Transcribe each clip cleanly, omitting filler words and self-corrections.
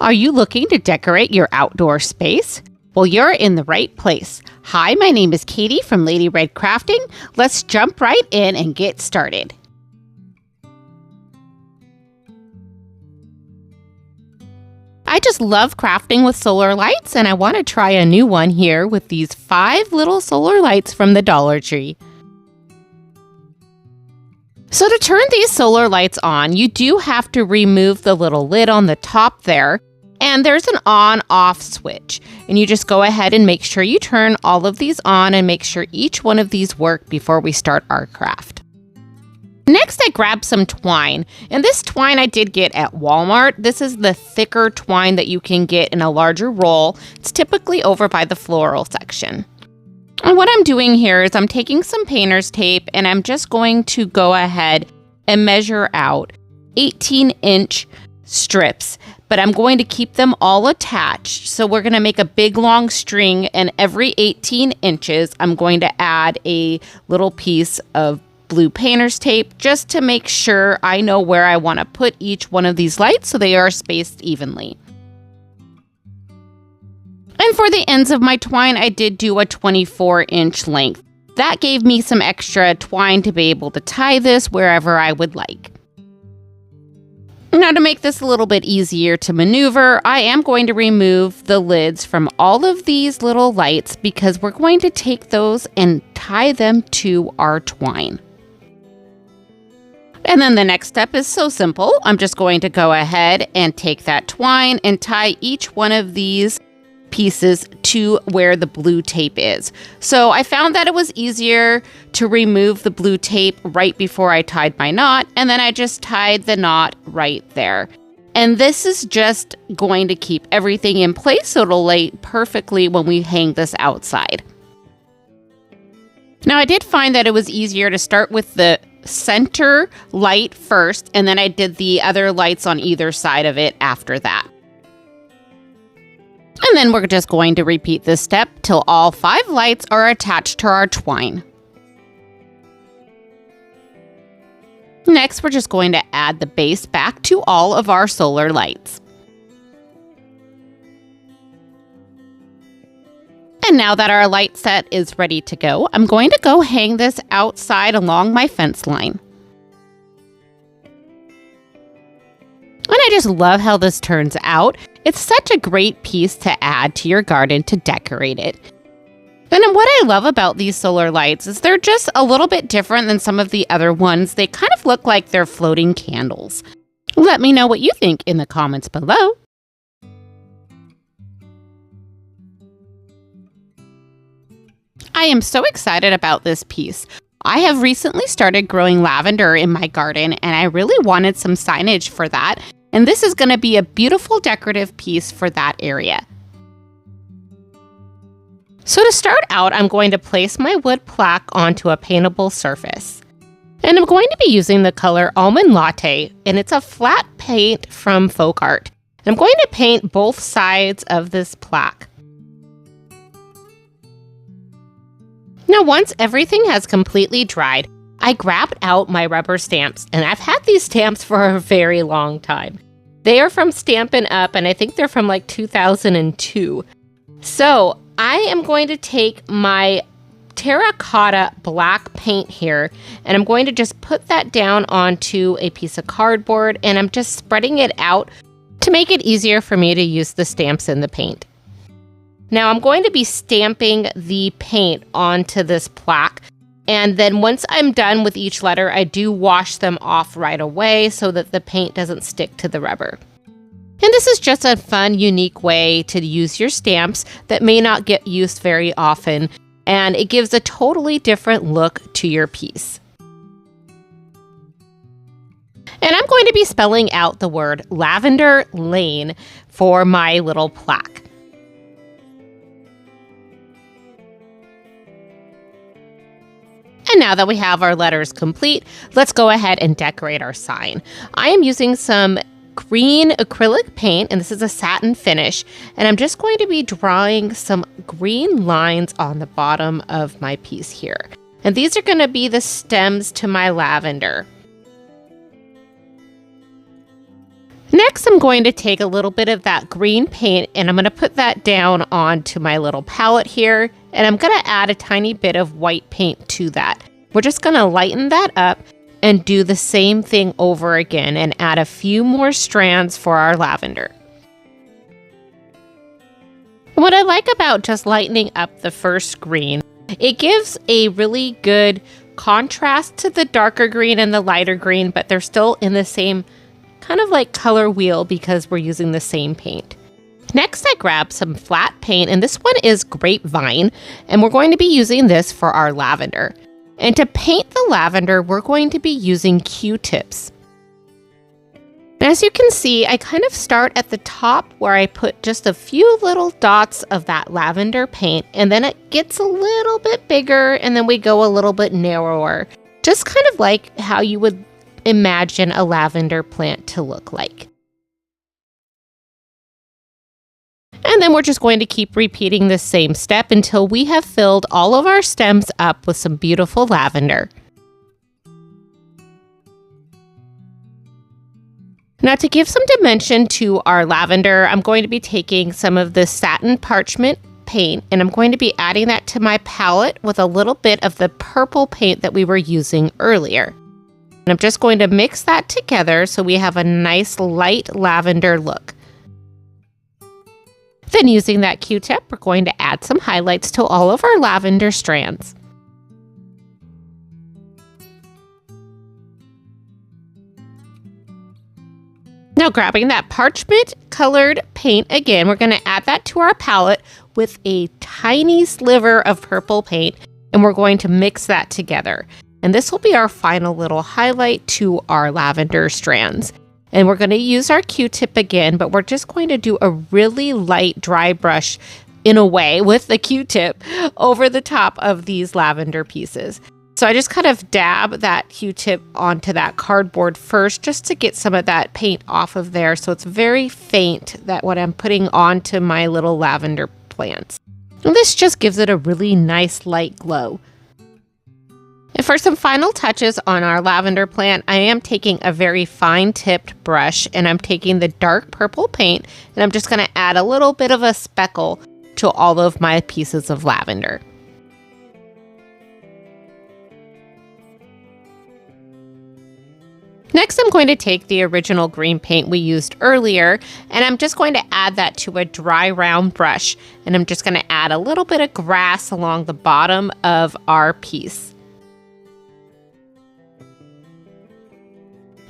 Are you looking to decorate your outdoor space? Well, you're in the right place. Hi, my name is Katie from Lady Red Crafting. Let's jump right in and get started. I just love crafting with solar lights, and I want to try a new one here with these 5 little solar lights from the Dollar Tree. So to turn these solar lights on, you do have to remove the little lid on the top there, and there's an on-off switch. And you just go ahead and make sure you turn all of these on and make sure each one of these work before we start our craft. Next, I grabbed some twine, and this twine I did get at Walmart. This is the thicker twine that you can get in a larger roll. It's typically over by the floral section. And what I'm doing here is I'm taking some painter's tape, and I'm just going to go ahead and measure out 18-inch strips, but I'm going to keep them all attached. So we're going to make a big long string, and every 18 inches, I'm going to add a little piece of blue painter's tape just to make sure I know where I want to put each one of these lights so they are spaced evenly. And for the ends of my twine, I did do a 24-inch length. That gave me some extra twine to be able to tie this wherever I would like. Now, to make this a little bit easier to maneuver, I am going to remove the lids from all of these little lights because we're going to take those and tie them to our twine. And then the next step is so simple. I'm just going to go ahead and take that twine and tie each one of these pieces to where the blue tape is. So I found that it was easier to remove the blue tape right before I tied my knot, and then I just tied the knot right there. And this is just going to keep everything in place so it'll lay perfectly when we hang this outside. Now, I did find that it was easier to start with the center light first, and then I did the other lights on either side of it after that. And then we're just going to repeat this step till all 5 lights are attached to our twine. Next, we're just going to add the base back to all of our solar lights. And now that our light set is ready to go, I'm going to go hang this outside along my fence line. And I just love how this turns out. It's such a great piece to add to your garden to decorate it. And what I love about these solar lights is they're just a little bit different than some of the other ones. They kind of look like they're floating candles. Let me know what you think in the comments below. I am so excited about this piece. I have recently started growing lavender in my garden, and I really wanted some signage for that. And this is going to be a beautiful decorative piece for that area. So to start out, I'm going to place my wood plaque onto a paintable surface. And I'm going to be using the color Almond Latte, and it's a flat paint from Folk Art. And I'm going to paint both sides of this plaque. Now, once everything has completely dried, I grabbed out my rubber stamps, and I've had these stamps for a very long time. They are from Stampin' Up, and I think they're from like 2002. So I am going to take my terracotta black paint here, and I'm going to just put that down onto a piece of cardboard, and I'm just spreading it out to make it easier for me to use the stamps in the paint. Now I'm going to be stamping the paint onto this plaque, and then once I'm done with each letter, I do wash them off right away so that the paint doesn't stick to the rubber. And this is just a fun, unique way to use your stamps that may not get used very often, and it gives a totally different look to your piece. And I'm going to be spelling out the word Lavender Lane for my little plaque. And now that we have our letters complete, let's go ahead and decorate our sign. I am using some green acrylic paint, and this is a satin finish, and I'm just going to be drawing some green lines on the bottom of my piece here. And these are going to be the stems to my lavender. Next, I'm going to take a little bit of that green paint and I'm going to put that down onto my little palette here. And I'm going to add a tiny bit of white paint to that. We're just going to lighten that up and do the same thing over again and add a few more strands for our lavender. What I like about just lightening up the first green, it gives a really good contrast to the darker green and the lighter green, but they're still in the same kind of like color wheel because we're using the same paint. Next, I grabbed some flat paint, and this one is Grapevine, and we're going to be using this for our lavender. And to paint the lavender, we're going to be using Q-tips. As you can see, I kind of start at the top where I put just a few little dots of that lavender paint, and then it gets a little bit bigger, and then we go a little bit narrower. Just kind of like how you would imagine a lavender plant to look like. And then we're just going to keep repeating the same step until we have filled all of our stems up with some beautiful lavender. Now, to give some dimension to our lavender, I'm going to be taking some of the satin parchment paint and I'm going to be adding that to my palette with a little bit of the purple paint that we were using earlier. And I'm just going to mix that together so we have a nice light lavender look. Then using that Q-tip, we're going to add some highlights to all of our lavender strands. Now grabbing that parchment colored paint again, we're going to add that to our palette with a tiny sliver of purple paint, and we're going to mix that together. And this will be our final little highlight to our lavender strands. And we're going to use our Q-tip again, but we're just going to do a really light dry brush in a way with the Q-tip over the top of these lavender pieces. So I just kind of dab that Q-tip onto that cardboard first just to get some of that paint off of there. So it's very faint, that what I'm putting onto my little lavender plants. And this just gives it a really nice light glow. And for some final touches on our lavender plant, I am taking a very fine tipped brush and I'm taking the dark purple paint and I'm just going to add a little bit of a speckle to all of my pieces of lavender. Next, I'm going to take the original green paint we used earlier, and I'm just going to add that to a dry round brush, and I'm just going to add a little bit of grass along the bottom of our piece.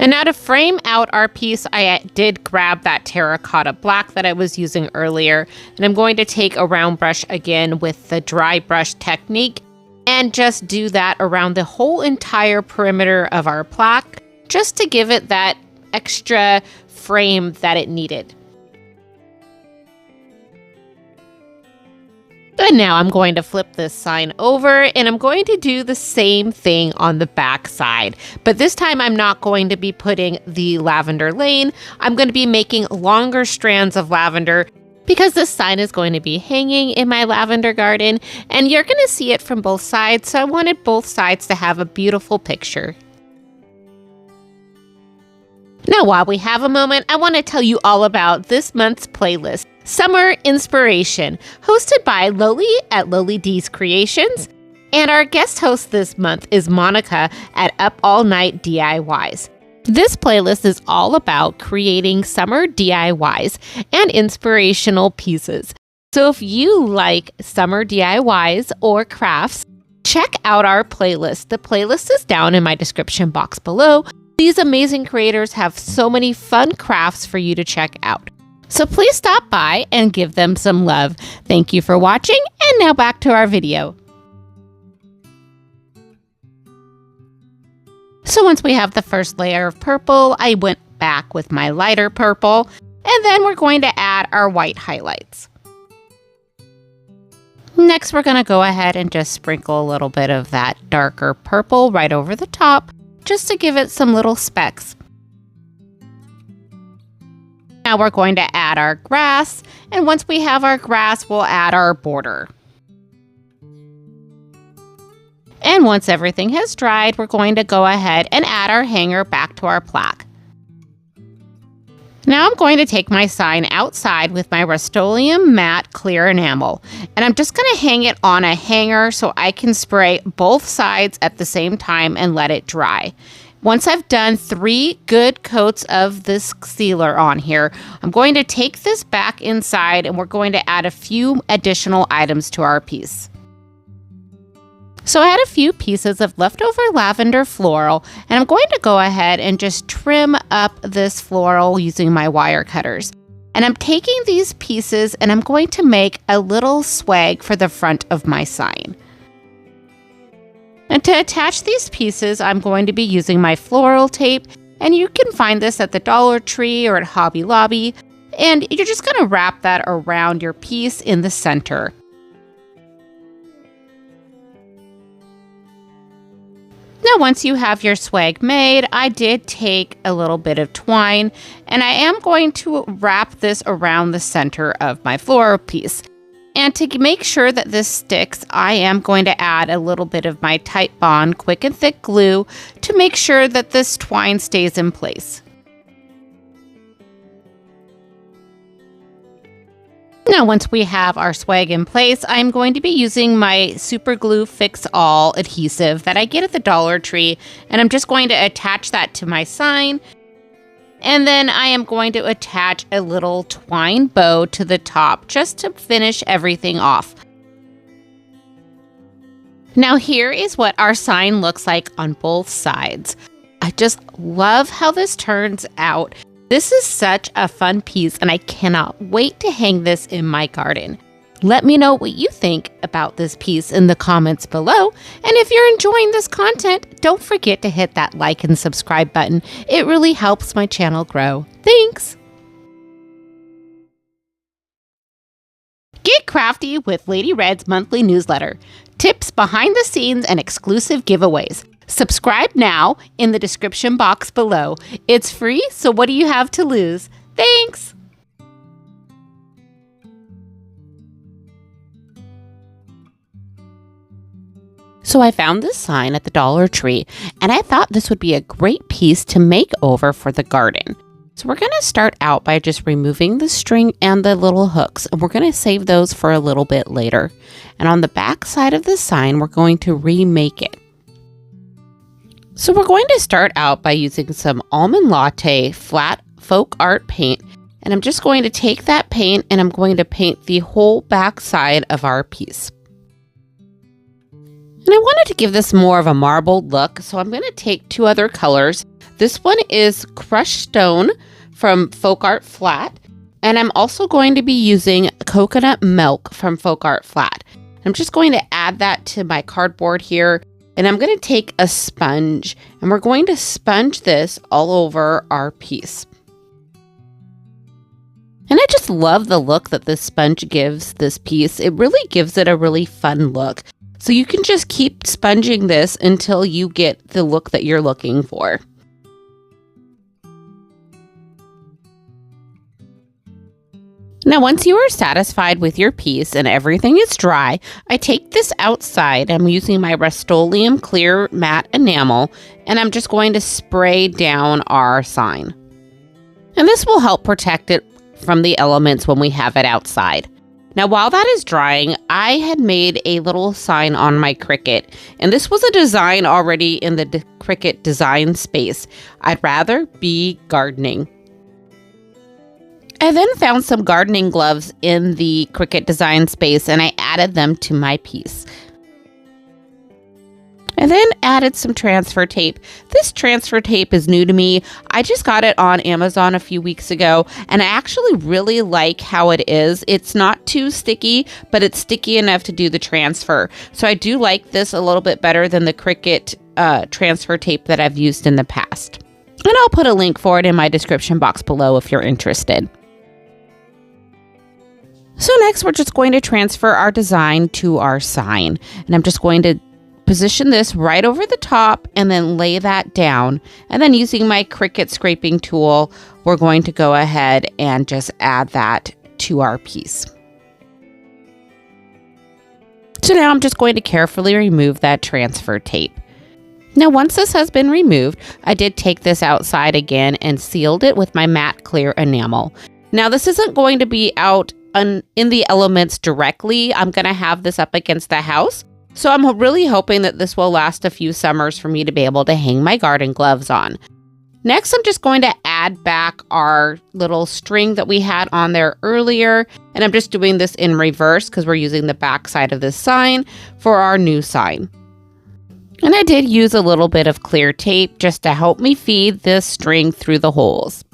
And now to frame out our piece, I did grab that terracotta black that I was using earlier, and I'm going to take a round brush again with the dry brush technique, and just do that around the whole entire perimeter of our plaque, just to give it that extra frame that it needed. And now I'm going to flip this sign over and I'm going to do the same thing on the back side. But this time I'm not going to be putting the Lavender Lane. I'm going to be making longer strands of lavender because this sign is going to be hanging in my lavender garden and you're going to see it from both sides. So I wanted both sides to have a beautiful picture. Now, while we have a moment, I want to tell you all about this month's playlist, Summer Inspiration, hosted by Loli at Loli D's Creations. And our guest host this month is Monica at Up All Night DIYs. This playlist is all about creating summer DIYs and inspirational pieces. So if you like summer DIYs or crafts, check out our playlist. The playlist is down in my description box below. These amazing creators have so many fun crafts for you to check out. So please stop by and give them some love. Thank you for watching, and now back to our video. So once we have the first layer of purple, I went back with my lighter purple, and then we're going to add our white highlights. Next, we're going to go ahead and just sprinkle a little bit of that darker purple right over the top, just to give it some little specks. Now we're going to add our grass, and once we have our grass, we'll add our border. And once everything has dried, we're going to go ahead and add our hanger back to our plaque. Now I'm going to take my sign outside with my Rust-Oleum matte clear enamel, and I'm just going to hang it on a hanger so I can spray both sides at the same time and let it dry. Once I've done 3 good coats of this sealer on here, I'm going to take this back inside and we're going to add a few additional items to our piece. So I had a few pieces of leftover lavender floral, and I'm going to go ahead and just trim up this floral using my wire cutters. And I'm taking these pieces and I'm going to make a little swag for the front of my sign. And to attach these pieces, I'm going to be using my floral tape, and you can find this at the Dollar Tree or at Hobby Lobby. And you're just going to wrap that around your piece in the center. Now, once you have your swag made, I did take a little bit of twine, and I am going to wrap this around the center of my floral piece. And to make sure that this sticks, I am going to add a little bit of my Type Bond quick and thick glue to make sure that this twine stays in place. Now, once we have our swag in place, I'm going to be using my Super Glue Fix All adhesive that I get at the Dollar Tree, and I'm just going to attach that to my sign. And then I am going to attach a little twine bow to the top just to finish everything off. Now, here is what our sign looks like on both sides. I just love how this turns out. This is such a fun piece, and I cannot wait to hang this in my garden. Let me know what you think about this piece in the comments below. And if you're enjoying this content, don't forget to hit that like and subscribe button. It really helps my channel grow. Thanks! Get crafty with Lady Red's monthly newsletter. Tips behind the scenes and exclusive giveaways. Subscribe now in the description box below. It's free, so what do you have to lose? Thanks! So I found this sign at the Dollar Tree, and I thought this would be a great piece to make over for the garden. So we're going to start out by just removing the string and the little hooks, and we're going to save those for a little bit later. And on the back side of the sign, we're going to remake it. So we're going to start out by using some Almond Latte flat folk art paint, and I'm just going to take that paint and I'm going to paint the whole back side of our piece. And I wanted to give this more of a marbled look, so I'm going to take 2 other colors. This one is Crushed Stone from Folk Art Flat, and I'm also going to be using Coconut Milk from Folk Art Flat. I'm just going to add that to my cardboard here. And I'm going to take a sponge, and we're going to sponge this all over our piece. And I just love the look that this sponge gives this piece. It really gives it a really fun look. So you can just keep sponging this until you get the look that you're looking for. Now, once you are satisfied with your piece and everything is dry, I take this outside. I'm using my Rust-Oleum clear matte enamel, and I'm just going to spray down our sign. And this will help protect it from the elements when we have it outside. Now, while that is drying, I had made a little sign on my Cricut, and this was a design already in the Cricut design space. I'd rather be gardening. I then found some gardening gloves in the Cricut design space, and I added them to my piece. I then added some transfer tape. This transfer tape is new to me. I just got it on Amazon a few weeks ago, and I actually really like how it is. It's not too sticky, but it's sticky enough to do the transfer. So I do like this a little bit better than the Cricut transfer tape that I've used in the past. And I'll put a link for it in my description box below if you're interested. So next, we're just going to transfer our design to our sign. And I'm just going to position this right over the top and then lay that down. And then using my Cricut scraping tool, we're going to go ahead and just add that to our piece. So now I'm just going to carefully remove that transfer tape. Now, once this has been removed, I did take this outside again and sealed it with my matte clear enamel. Now, this isn't going to be out in the elements directly. I'm going to have this up against the house. So I'm really hoping that this will last a few summers for me to be able to hang my garden gloves on. Next, I'm just going to add back our little string that we had on there earlier. And I'm just doing this in reverse because we're using the back side of this sign for our new sign. And I did use a little bit of clear tape just to help me feed this string through the holes.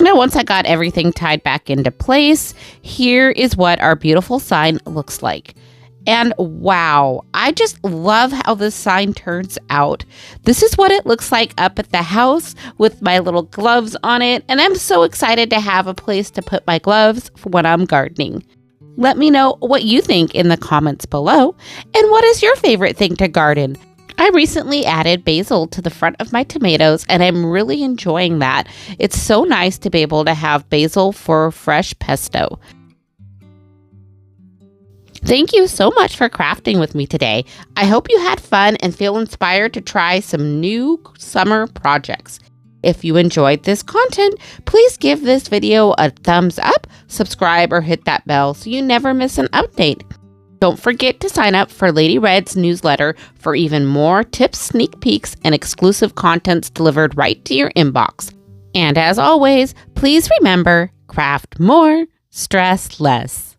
Now, once I got everything tied back into place, here is what our beautiful sign looks like. And wow, I just love how this sign turns out. This is what it looks like up at the house with my little gloves on it. And I'm so excited to have a place to put my gloves for when I'm gardening. Let me know what you think in the comments below. And what is your favorite thing to garden? I recently added basil to the front of my tomatoes, and I'm really enjoying that. It's so nice to be able to have basil for fresh pesto. Thank you so much for crafting with me today. I hope you had fun and feel inspired to try some new summer projects. If you enjoyed this content, please give this video a thumbs up, subscribe, or hit that bell so you never miss an update. Don't forget to sign up for Lady Red's newsletter for even more tips, sneak peeks, and exclusive contents delivered right to your inbox. And as always, please remember, craft more, stress less.